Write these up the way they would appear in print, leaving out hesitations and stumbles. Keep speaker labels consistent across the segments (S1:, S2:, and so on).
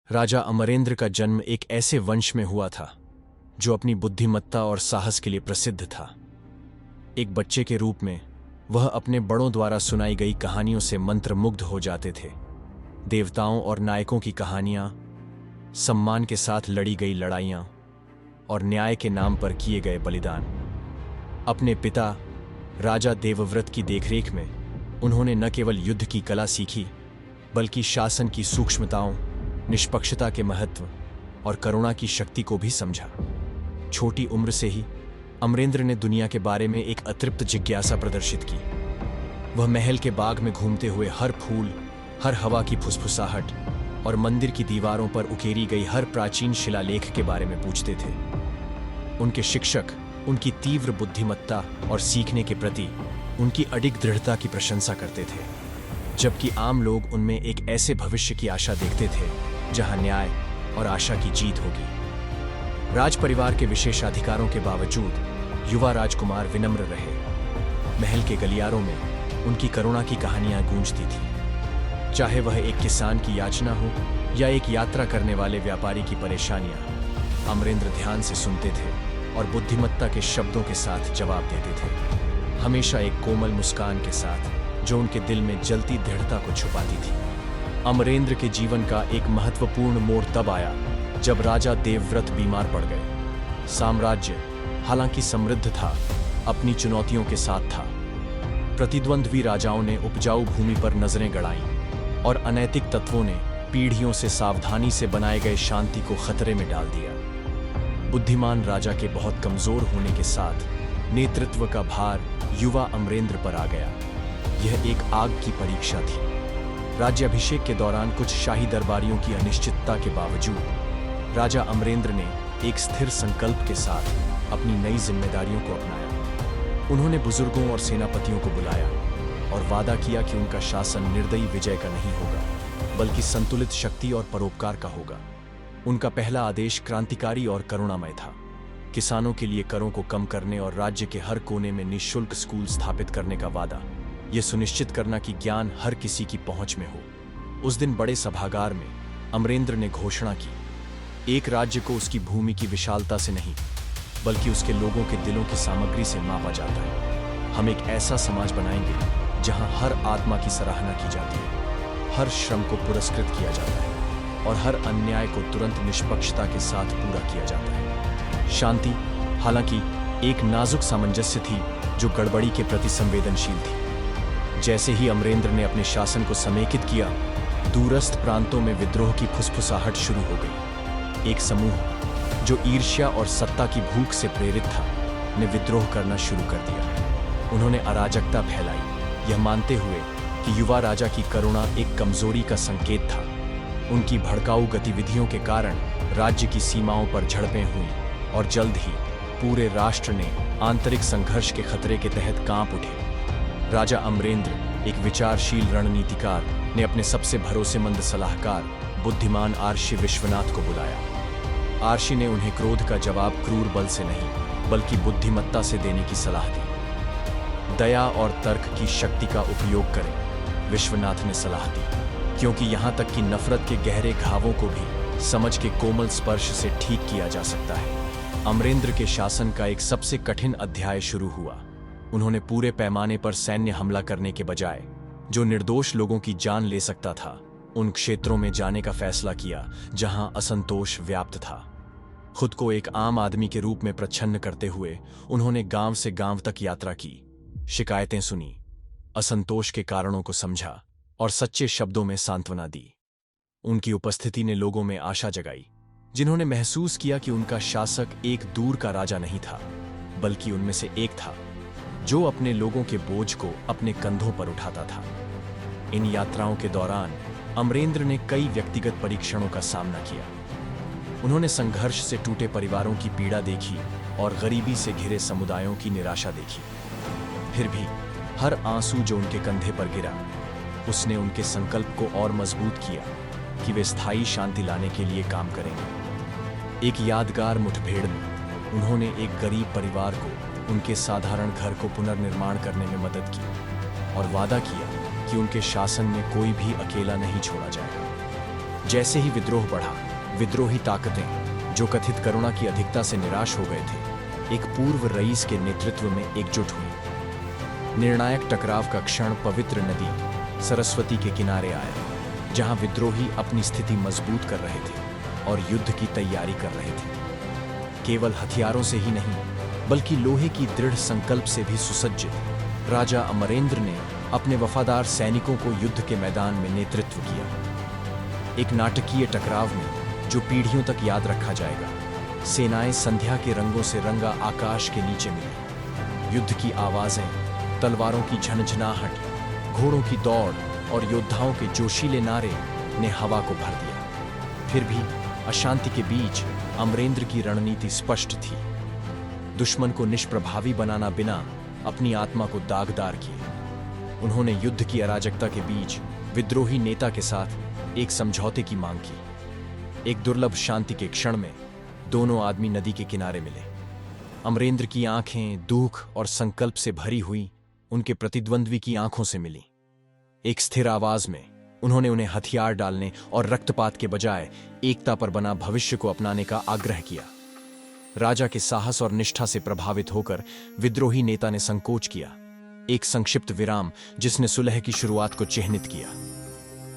S1: राजा अमरेंद्र का जन्म एक ऐसे वंश में हुआ था जो अपनी बुद्धिमत्ता और साहस के लिए प्रसिद्ध था। एक बच्चे के रूप में वह अपने बड़ों द्वारा सुनाई गई कहानियों से मंत्रमुग्ध हो जाते थे। देवताओं और नायकों की कहानियां, सम्मान के साथ लड़ी गई लड़ाइयां और न्याय के नाम पर किए गए बलिदान। अपने पिता राजा देवव्रत की देखरेख में उन्होंने न केवल युद्ध की कला सीखी बल्कि शासन की सूक्ष्मताओं, निष्पक्षता के महत्व और करुणा की शक्ति को भी समझा। छोटी उम्र से ही अमरेंद्र ने दुनिया के बारे में एक अतृप्त जिज्ञासा प्रदर्शित की। वह महल के बाग में घूमते हुए हर फूल, हर हवा की फुसफुसाहट और मंदिर की दीवारों पर उकेरी गई हर प्राचीन शिलालेख के बारे में पूछते थे। उनके शिक्षक उनकी तीव्र बुद्धिमत्ता और सीखने के प्रति उनकी अडिग दृढ़ता की प्रशंसा करते थे, जबकि आम लोग उनमें एक ऐसे भविष्य की आशा देखते थे जहां न्याय और आशा की जीत होगी। राज परिवार के विशेषाधिकारों के बावजूद युवा राजकुमार विनम्र रहे। महल के गलियारों में उनकी करुणा की कहानियां गूंजती थी, चाहे वह एक किसान की याचना हो या एक यात्रा करने वाले व्यापारी की परेशानियां। अमरेंद्र ध्यान से सुनते थे और बुद्धिमत्ता के शब्दों के साथ जवाब देते थे, हमेशा एक कोमल मुस्कान के साथ जो उनके दिल में जलती दृढ़ता को छुपाती थी। अमरेंद्र के जीवन का एक महत्वपूर्ण मोड़ तब आया जब राजा देवव्रत बीमार पड़ गए। साम्राज्य हालांकि समृद्ध था, अपनी चुनौतियों के साथ था। प्रतिद्वंद्वी राजाओं ने उपजाऊ भूमि पर नजरें गड़ाईं और अनैतिक तत्वों ने पीढ़ियों से सावधानी से बनाए गए शांति को खतरे में डाल दिया। बुद्धिमान राजा के बहुत कमजोर होने के साथ नेतृत्व का भार युवा अमरेंद्र पर आ गया। यह एक आग की परीक्षा थी। राज्याभिषेक के दौरान कुछ शाही दरबारियों की अनिश्चितता के बावजूद राजा अमरेंद्र ने एक स्थिर संकल्प के साथ अपनी नई जिम्मेदारियों को अपनाया। उन्होंने बुजुर्गों और सेनापतियों को बुलाया और वादा किया कि उनका शासन निर्दयी विजय का नहीं होगा, बल्कि संतुलित शक्ति और परोपकार का होगा। उनका पहला आदेश क्रांतिकारी और करुणामय था। किसानों के लिए करों को कम करने और राज्य के हर कोने में निःशुल्क स्कूल स्थापित करने का वादा, यह सुनिश्चित करना कि ज्ञान हर किसी की पहुंच में हो। उस दिन बड़े सभागार में अमरेंद्र ने घोषणा की, एक राज्य को उसकी भूमि की विशालता से नहीं बल्कि उसके लोगों के दिलों की सामग्री से मापा जाता है। हम एक ऐसा समाज बनाएंगे जहां हर आत्मा की सराहना की जाती है, हर श्रम को पुरस्कृत किया जाता है और हर अन्याय को तुरंत निष्पक्षता के साथ पूरा किया जाता है। शांति हालांकि एक नाजुक सामंजस्य थी जो गड़बड़ी के प्रति संवेदनशील थी। जैसे ही अमरेंद्र ने अपने शासन को समेकित किया, दूरस्थ प्रांतों में विद्रोह की फुसफुसाहट शुरू हो गई। एक समूह जो ईर्ष्या और सत्ता की भूख से प्रेरित था ने विद्रोह करना शुरू कर दिया। उन्होंने अराजकता फैलाई, यह मानते हुए कि युवा राजा की करुणा एक कमजोरी का संकेत था। उनकी भड़काऊ गतिविधियों के कारण राज्य की सीमाओं पर झड़पें हुईं और जल्द ही पूरे राष्ट्र ने आंतरिक संघर्ष के खतरे के तहत कांप उठे। राजा अमरेंद्र, एक विचारशील रणनीतिकार, ने अपने सबसे भरोसेमंद सलाहकार बुद्धिमान आर्षि विश्वनाथ को बुलाया। आर्षि ने उन्हें क्रोध का जवाब क्रूर बल से नहीं बल्कि बुद्धिमत्ता से देने की सलाह दी। दया और तर्क की शक्ति का उपयोग करें, विश्वनाथ ने सलाह दी, क्योंकि यहां तक कि नफरत के गहरे घावों को भी समझ के कोमल स्पर्श से ठीक किया जा सकता है। अमरेंद्र के शासन का एक सबसे कठिन अध्याय शुरू हुआ। उन्होंने पूरे पैमाने पर सैन्य हमला करने के बजाय जो निर्दोष लोगों की जान ले सकता था, उन क्षेत्रों में जाने का फैसला किया जहां असंतोष व्याप्त था। खुद को एक आम आदमी के रूप में प्रच्छन्न करते हुए उन्होंने गांव से गांव तक यात्रा की, शिकायतें सुनी, असंतोष के कारणों को समझा और सच्चे शब्दों में सांत्वना दी। उनकी उपस्थिति ने लोगों में आशा जगाई, जिन्होंने महसूस किया कि उनका शासक एक दूर का राजा नहीं था बल्कि उनमें से एक था जो अपने लोगों के बोझ को अपने कंधों पर उठाता था। इन यात्राओं के दौरान अमरेंद्र ने कई व्यक्तिगत परीक्षणों का सामना किया। उन्होंने संघर्ष से टूटे परिवारों की पीड़ा देखी और गरीबी से घिरे समुदायों की निराशा देखी। फिर भी हर आंसू जो उनके कंधे पर गिरा, उसने उनके संकल्प को और मजबूत किया कि वे स्थायी शांति लाने के लिए काम करेंगे। एक यादगार मुठभेड़ में उन्होंने एक गरीब परिवार को उनके साधारण घर को पुनर्निर्माण करने में मदद की और वादा किया कि उनके शासन में कोई भी अकेला नहीं छोड़ा जाएगा। जैसे ही विद्रोह बढ़ा, विद्रोही ताकतें, जो कथित करुणा की अधिकता से निराश हो गए थे, एक पूर्व रईस के नेतृत्व में एकजुट हुई। निर्णायक टकराव का क्षण पवित्र नदी सरस्वती के किनारे आया, जहां विद्रोही अपनी स्थिति मजबूत कर रहे थे और युद्ध की तैयारी कर रहे थे। केवल हथियारों से ही नहीं, बल्कि लोहे की दृढ़ संकल्प से भी सुसज्जित राजा अमरेंद्र ने अपने वफादार सैनिकों को युद्ध के मैदान में नेतृत्व किया। एक नाटकीय टकराव में जो पीढ़ियों तक याद रखा जाएगा। सेनाएं संध्या के रंगों से रंगा आकाश के नीचे मिली। युद्ध की आवाजें, तलवारों की झनझनाहट, घोड़ों की दौड़ और योद्धाओं के जोशीले नारे ने हवा को भर दिया। फिर भी अशांति के बीच अमरेंद्र की रणनीति स्पष्ट थी। दुश्मन को निष्प्रभावी बनाना बिना अपनी आत्मा को दागदार किए, उन्होंने युद्ध की अराजकता के बीच विद्रोही नेता के साथ एक समझौते की मांग की। एक दुर्लभ शांति के क्षण में दोनों आदमी नदी के किनारे मिले। अमरेंद्र की आंखें दुख और संकल्प से भरी हुई उनके प्रतिद्वंद्वी की आंखों से मिली। एक स्थिर आवाज में उन्होंने उन्हें हथियार डालने और रक्तपात के बजाय एकता पर बना भविष्य को अपनाने का आग्रह किया। राजा के साहस और निष्ठा से प्रभावित होकर विद्रोही नेता ने संकोच किया। एक संक्षिप्त विराम जिसने सुलह की शुरुआत को चिह्नित किया।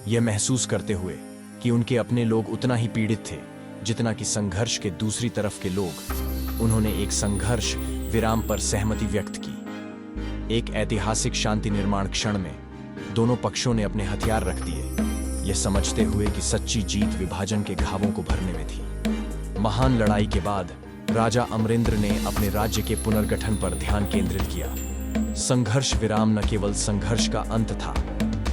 S1: यह महसूस करते हुए कि उनके अपने लोग उतना ही पीड़ित थे जितना कि संघर्ष के दूसरी तरफ के लोग, उन्होंने एक संघर्ष विराम पर सहमति व्यक्त की। एक ऐतिहासिक शांति निर्माण क्षण में दोनों पक्षों ने अपने हथियार रख दिए, यह समझते हुए कि सच्ची जीत विभाजन के घावों को भरने में थी। महान लड़ाई के बाद राजा अमरेंद्र ने अपने राज्य के पुनर्गठन पर ध्यान केंद्रित किया। संघर्ष विराम न केवल संघर्ष का अंत था,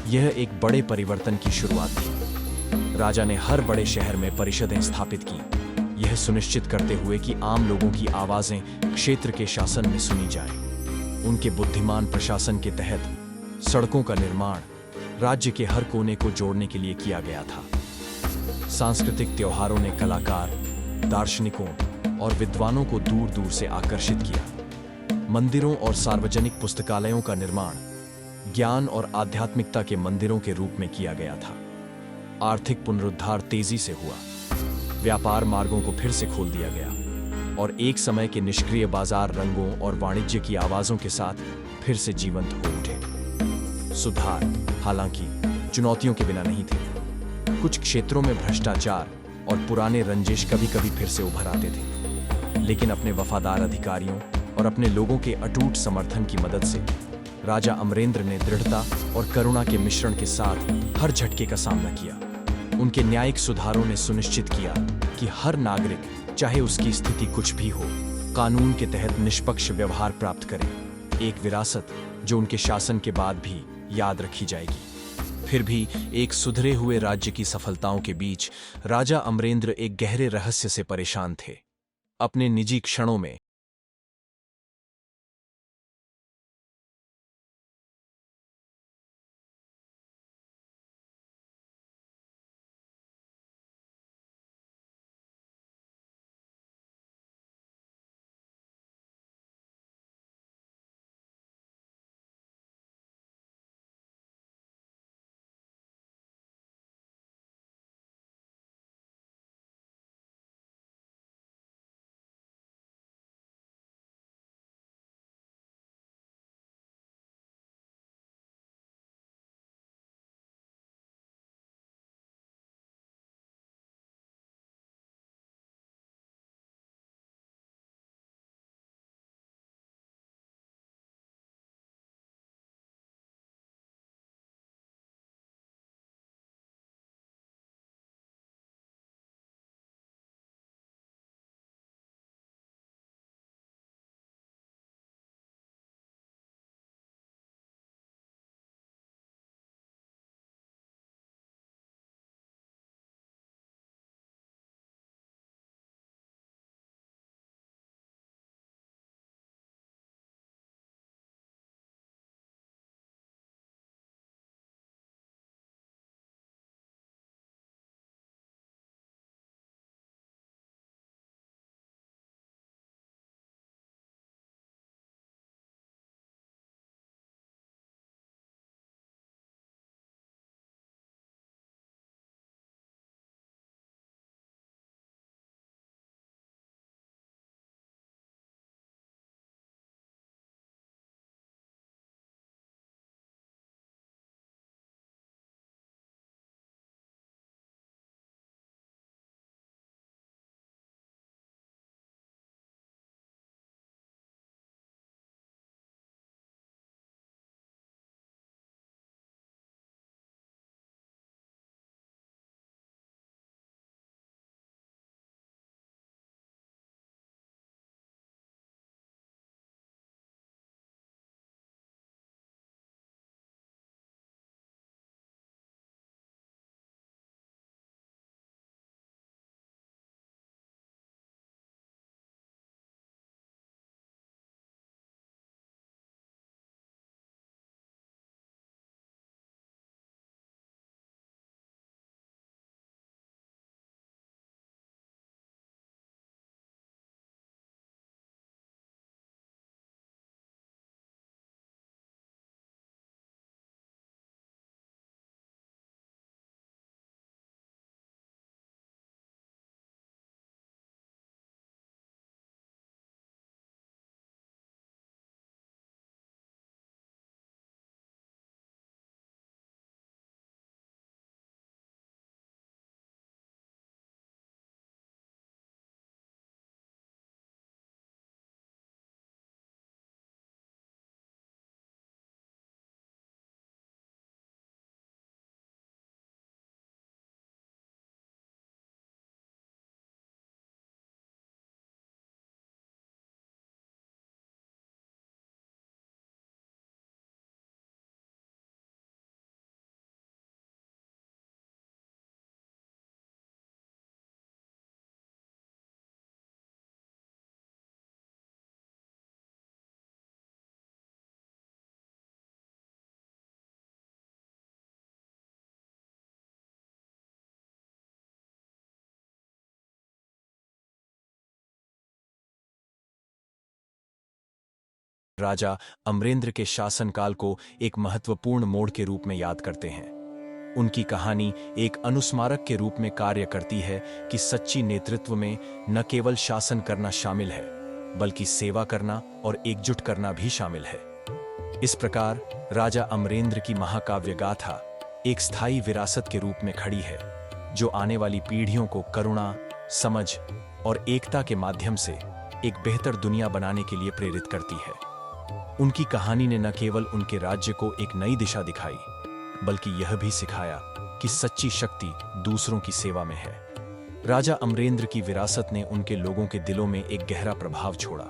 S1: यह एक बड़े परिवर्तन की शुरुआत थी। राजा ने हर बड़े शहर में परिषदें स्थापित की, यह सुनिश्चित करते हुए कि आम लोगों की आवाजें क्षेत्र के शासन में सुनी जाए। उनके बुद्धिमान प्रशासन के तहत सड़कों का निर्माण राज्य के हर कोने को जोड़ने के लिए किया गया था। सांस्कृतिक त्योहारों ने कलाकार, दार्शनिकों और विद्वानों को दूर दूर से आकर्षित किया। मंदिरों और सार्वजनिक पुस्तकालयों का निर्माण ज्ञान और आध्यात्मिकता के मंदिरों के रूप में किया गया था। आर्थिक पुनरुद्धार तेजी से हुआ, व्यापार मार्गों को फिर से खोल दिया गया और एक समय के निष्क्रिय बाजार रंगों और वाणिज्य की आवाजों के साथ फिर से जीवंत हो उठे। सुधार हालांकि चुनौतियों के बिना नहीं थे। कुछ क्षेत्रों में भ्रष्टाचार और पुराने रंजिश कभी कभी फिर से उभर आते थे, लेकिन अपने वफादार अधिकारियों और अपने लोगों के अटूट समर्थन की मदद से राजा अमरेंद्र ने दृढ़ता और करुणा के मिश्रण के साथ हर झटके का सामना किया। उनके न्यायिक सुधारों ने सुनिश्चित किया कि हर नागरिक, चाहे उसकी स्थिति कुछ भी हो, कानून के तहत निष्पक्ष व्यवहार प्राप्त करे। एक विरासत जो उनके शासन के बाद भी याद रखी जाएगी। फिर भी एक सुधरे हुए राज्य की सफलताओं के बीच राजा अमरेंद्र एक गहरे रहस्य से परेशान थे। अपने निजी क्षणों में राजा अमरेंद्र के शासनकाल को एक महत्वपूर्ण मोड़ के रूप में याद करते हैं। उनकी कहानी एक अनुस्मारक के रूप में कार्य करती है कि सच्ची नेतृत्व में न केवल शासन करना शामिल है, बल्कि सेवा करना और एकजुट करना भी शामिल है। इस प्रकार राजा अमरेंद्र की महाकाव्य गाथा एक स्थायी विरासत के रूप में खड़ी है, जो आने वाली पीढ़ियों को करुणा, समझ और एकता के माध्यम से एक बेहतर दुनिया बनाने के लिए प्रेरित करती है। उनकी कहानी ने न केवल उनके राज्य को एक नई दिशा दिखाई, बल्कि यह भी सिखाया कि सच्ची शक्ति दूसरों की सेवा में है। राजा अमरेंद्र की विरासत ने उनके लोगों के दिलों में एक गहरा प्रभाव छोड़ा,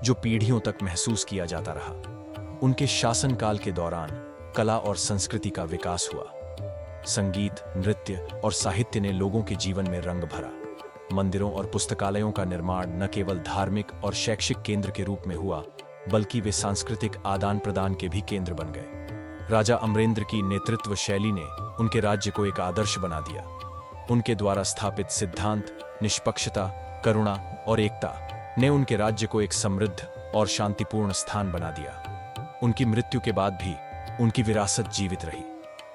S1: जो पीढ़ियों तक महसूस किया जाता रहा। उनके शासनकाल के दौरान कला और संस्कृति का विकास हुआ। संगीत, नृत्य और साहित्य ने लोगों के जीवन में रंग भरा। मंदिरों और पुस्तकालयों का निर्माण न केवल धार्मिक और शैक्षिक केंद्र के रूप में हुआ, बल्कि वे सांस्कृतिक आदान प्रदान के भी केंद्र बन गए। राजा अमरेंद्र की नेतृत्व शैली ने उनके राज्य को एक आदर्श बना दिया। उनके द्वारा स्थापित सिद्धांत, निष्पक्षता, करुणा और एकता ने उनके राज्य को एक समृद्ध और शांतिपूर्ण स्थान बना दिया। उनकी मृत्यु के बाद भी उनकी विरासत जीवित रही।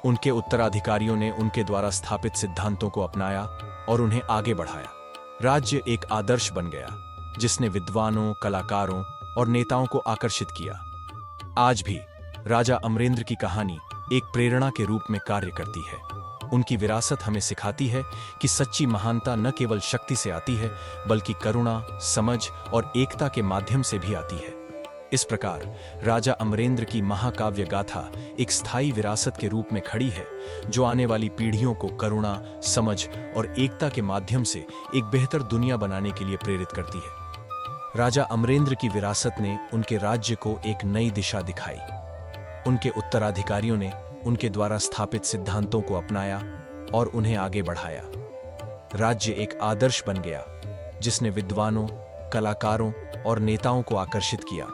S1: उनके उत्तराधिकारियों ने उनके द्वारा स्थापित सिद्धांतों को अपनाया और उन्हें आगे बढ़ाया। राज्य एक आदर्श बन गया, जिसने विद्वानों, कलाकारों और नेताओं को आकर्षित किया। आज भी राजा अमरेंद्र की कहानी एक प्रेरणा के रूप में कार्य करती है। उनकी विरासत हमें सिखाती है कि सच्ची महानता न केवल शक्ति से आती है, बल्कि करुणा, समझ और एकता के माध्यम से भी आती है। इस प्रकार राजा अमरेंद्र की महाकाव्य गाथा एक स्थायी विरासत के रूप में खड़ी है, जो आने वाली पीढ़ियों को करुणा, समझ और एकता के माध्यम से एक बेहतर दुनिया बनाने के लिए प्रेरित करती है। राजा अमरेंद्र की विरासत ने उनके राज्य को एक नई दिशा दिखाई। उनके उत्तराधिकारियों ने उनके द्वारा स्थापित सिद्धांतों को अपनाया और उन्हें आगे बढ़ाया। राज्य एक आदर्श बन गया, जिसने विद्वानों, कलाकारों और नेताओं को आकर्षित किया।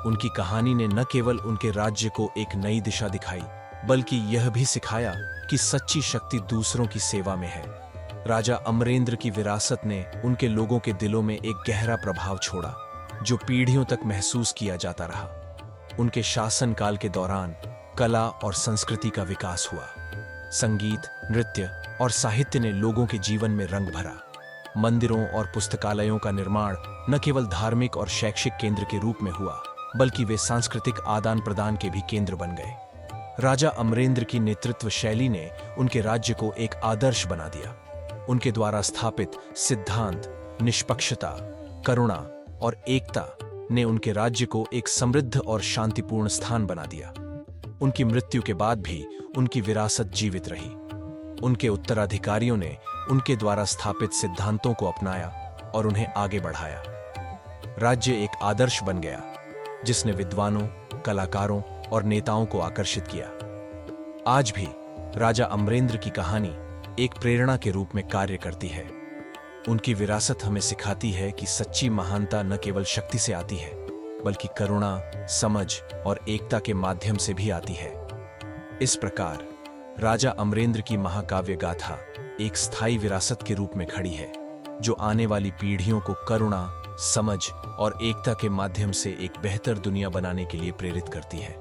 S1: उनकी कहानी ने न केवल उनके राज्य को एक नई दिशा दिखाई, बल्कि यह भी सिखाया कि सच्ची शक्ति दूसरों की सेवा में है। राजा अमरेंद्र की विरासत ने उनके लोगों के दिलों में एक गहरा प्रभाव छोड़ा, जो पीढ़ियों तक महसूस किया जाता रहा। उनके शासनकाल के दौरान कला और संस्कृति का विकास हुआ। संगीत, नृत्य और साहित्य ने लोगों के जीवन में रंग भरा। मंदिरों और पुस्तकालयों का निर्माण न केवल धार्मिक और शैक्षिक केंद्र के रूप में हुआ, बल्कि वे सांस्कृतिक आदान प्रदान के भी केंद्र बन गए। राजा अमरेंद्र की नेतृत्व शैली ने उनके राज्य को एक आदर्श बना दिया। उनके द्वारा स्थापित सिद्धांत, निष्पक्षता, करुणा और एकता ने उनके राज्य को एक समृद्ध और शांतिपूर्ण स्थान बना दिया। उनकी मृत्यु के बाद भी उनकी विरासत जीवित रही। उनके उत्तराधिकारियों ने उनके द्वारा स्थापित सिद्धांतों को अपनाया और उन्हें आगे बढ़ाया। राज्य एक आदर्श बन गया, जिसने विद्वानों, कलाकारों और नेताओं को आकर्षित किया। आज भी राजा अमरेंद्र की कहानी एक प्रेरणा के रूप में कार्य करती है। उनकी विरासत हमें सिखाती है कि सच्ची महानता न केवल शक्ति से आती है, बल्कि करुणा, समझ और एकता के माध्यम से भी आती है। इस प्रकार राजा अमरेंद्र की महाकाव्य गाथा एक स्थायी विरासत के रूप में खड़ी है, जो आने वाली पीढ़ियों को करुणा, समझ और एकता के माध्यम से एक बेहतर दुनिया बनाने के लिए प्रेरित करती है।